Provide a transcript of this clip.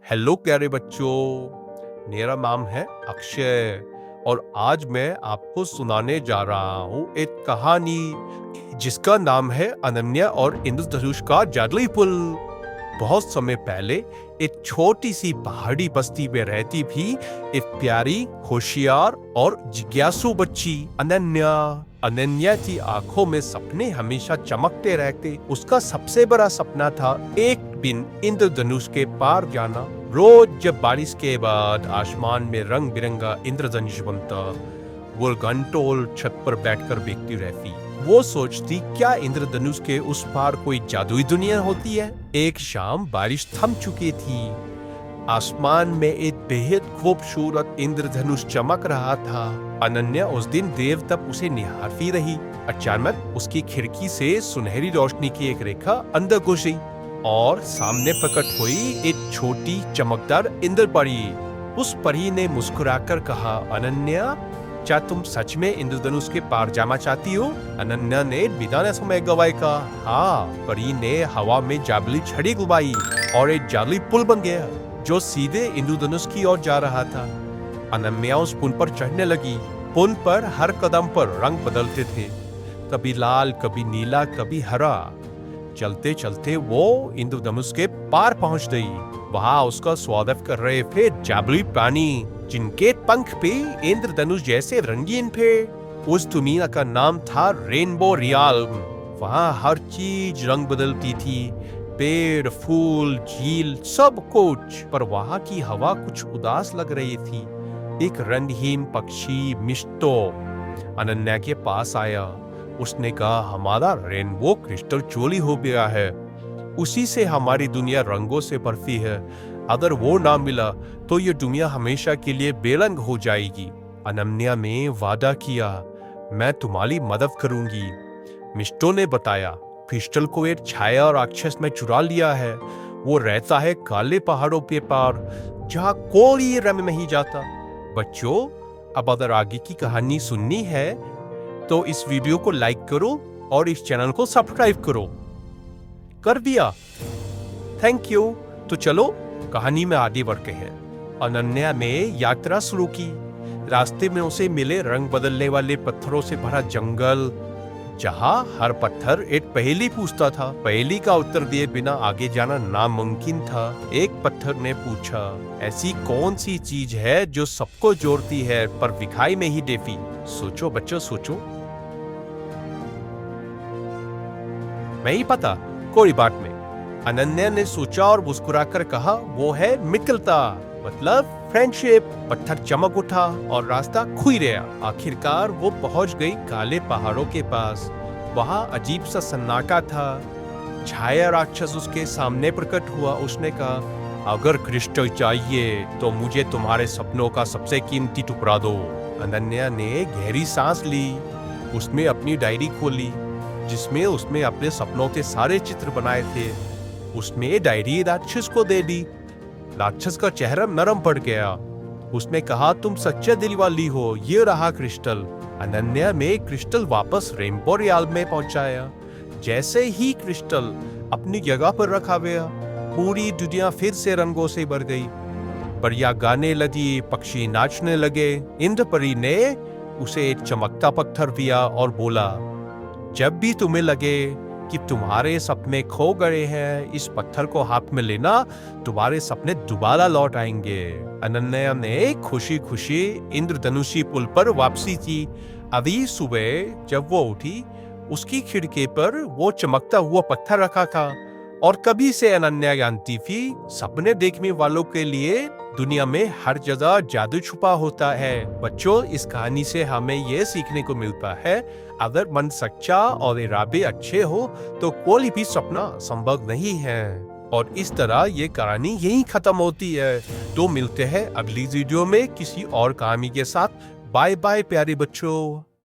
Hello प्यारे बच्चों, मेरा नाम है अक्षय और आज मैं आपको सुनाने जा रहा हूँ एक कहानी जिसका नाम है अनन्या और इंद्रधनुष का जादुई पुल। बहुत समय पहले एक छोटी सी पहाड़ी बस्ती में रहती थी एक प्यारी, होशियार और जिज्ञासु बच्ची अनन्या। अनन्या की आंखों में सपने हमेशा चमकते रहते। उसका सबसे बड़ा सपना था एक दिन इंद्रधनुष के पार जाना। रोज जब बारिश के बाद आसमान में रंग बिरंगा इंद्रधनुष बनता, वो घंटों छत पर बैठकर देखती रहती। वो सोचती क्या इंद्रधनुष के उस पार कोई जादुई दुनिया होती है। एक शाम बारिश थम चुकी थी। आसमान में एक बेहद खूबसूरत इंद्रधनुष चमक रहा था। अनन्या उस दिन देर तक उसे निहारती रही। अचानक उसकी खिड़की से सुनहरी रोशनी की एक रेखा अंदर घुसी और सामने प्रकट हुई एक छोटी चमकदार इंद्र परी। उस परी ने मुस्कुराकर कहा, अनन्या, क्या तुम सच में इंद्रधनुष के पार जाना चाहती हो? अनन्या ने बिना समय गवाए कहा, हाँ। परी ने हवा में जादुई छड़ी घुमाई और एक जादुई पुल बन गया जो सीधे इंद्रधनुष की ओर जा रहा था। अनन्या उस पुल पर चढ़ने लगी। पुल पर हर कदम पर रंग बदलते थे, कभी लाल, कभी नीला, कभी हरा। चलते चलते वो इंद्रधनुष के पार पहुंच गई। वहां उसका स्वागत कर रहे थे जादुई प्राणी जिनके पंख पे इंद्रधनुष जैसे रंगीन थे। उस दुनिया का नाम था रेनबो रियाल्म। वहां हर चीज रंग बदलती थी, पेड़, फूल, झील, सब कुछ। पर वहां की हवा कुछ उदास लग रही थी। एक रंगहीन पक्षी मिस्टो अनन्या के पास आया। उसने कहा, हमारा रेनबो क्रिस्टल चोरी हो गया है। उसी से हमारी दुनिया रंगों से भरती है। अगर वो ना मिला तो ये दुनिया हमेशा के लिए बेरंग हो जाएगी। अनन्या ने वादा किया, मैं तुम्हारी मदद करूंगी। मिस्टो ने बताया, क्रिस्टल को एक छाया राक्षस में चुरा लिया है। वो रहता है काले पहाड़ों के पार, जहाँ कोई रंग नहीं जाता। बच्चों, अब अगर आगे की कहानी सुननी है तो इस वीडियो को लाइक करो और इस चैनल को सब्सक्राइब करो। कर दिया? Thank you. तो चलो कहानी में आगे बढ़ते हैं। अनन्या ने यात्रा शुरू की। रास्ते में उसे मिले रंग बदलने वाले पत्थरों से भरा जंगल, जहां हर पत्थर एक पहेली पूछता था। पहेली का उत्तर दिए बिना आगे जाना नामुमकिन था। एक पत्थर ने पूछा, ऐसी कौन सी चीज है जो सबको जोड़ती है पर दिखाई नहीं देती? सोचो बच्चों, सोचो। नहीं पता? कोई बात नहीं। अनन्या ने सोचा और मुस्कुराकर कहा, वो है मित्रता, मतलब फ्रेंडशिप। पत्थर चमक उठा और रास्ता खुल गया। आखिरकार वो पहुंच गई काले पहाड़ों के पास। वहां अजीब सा सन्नाटा था। छाया राक्षस उसके सामने प्रकट हुआ। उसने कहा, अगर क्रिस्टल चाहिए तो मुझे तुम्हारे सपनों का सबसे कीमती टुकड़ा दो। अनन्या ने गहरी सांस ली। उसने अपनी डायरी खोली जिसमें उसने अपने सपनों के सारे चित्र बनाए थे। उसने डायरी राक्षस को दे दी। राक्षस का चेहरा नरम पड़ गया। उसने कहा, तुम सच्चे दिल वाली हो, ये रहा क्रिस्टल। अनन्या ने क्रिस्टल वापस रेनबो रियाल्म में पहुंचाया। जैसे ही क्रिस्टल अपनी जगह पर रखा गया, पूरी दुनिया फिर से रंगों से भर गई। परियां गाने लगी, पक्षी नाचने लगे। इंद्र परी ने उसे एक चमकता पत्थर दिया और बोला, जब भी तुम्हें लगे कि तुम्हारे सपने खो गए हैं, इस पत्थर को हाथ में लेना, तुम्हारे सपने दोबारा लौट आएंगे। अनन्या ने खुशी खुशी इंद्रधनुषी पुल पर वापसी की। अभी सुबह जब वो उठी, उसकी खिड़की पर वो चमकता हुआ पत्थर रखा था। और कभी से अनन्या जानती थी, सपने देखने वालों के लिए दुनिया में हर जगह जादू छुपा होता है। बच्चों, इस कहानी से हमें ये सीखने को मिलता है, अगर मन सच्चा और इरादे अच्छे हो तो कोई भी सपना संभव नहीं है। और इस तरह ये कहानी यहीं खत्म होती है। तो मिलते हैं अगली वीडियो में किसी और कहानी के साथ। बाय बाय प्यारे बच्चों।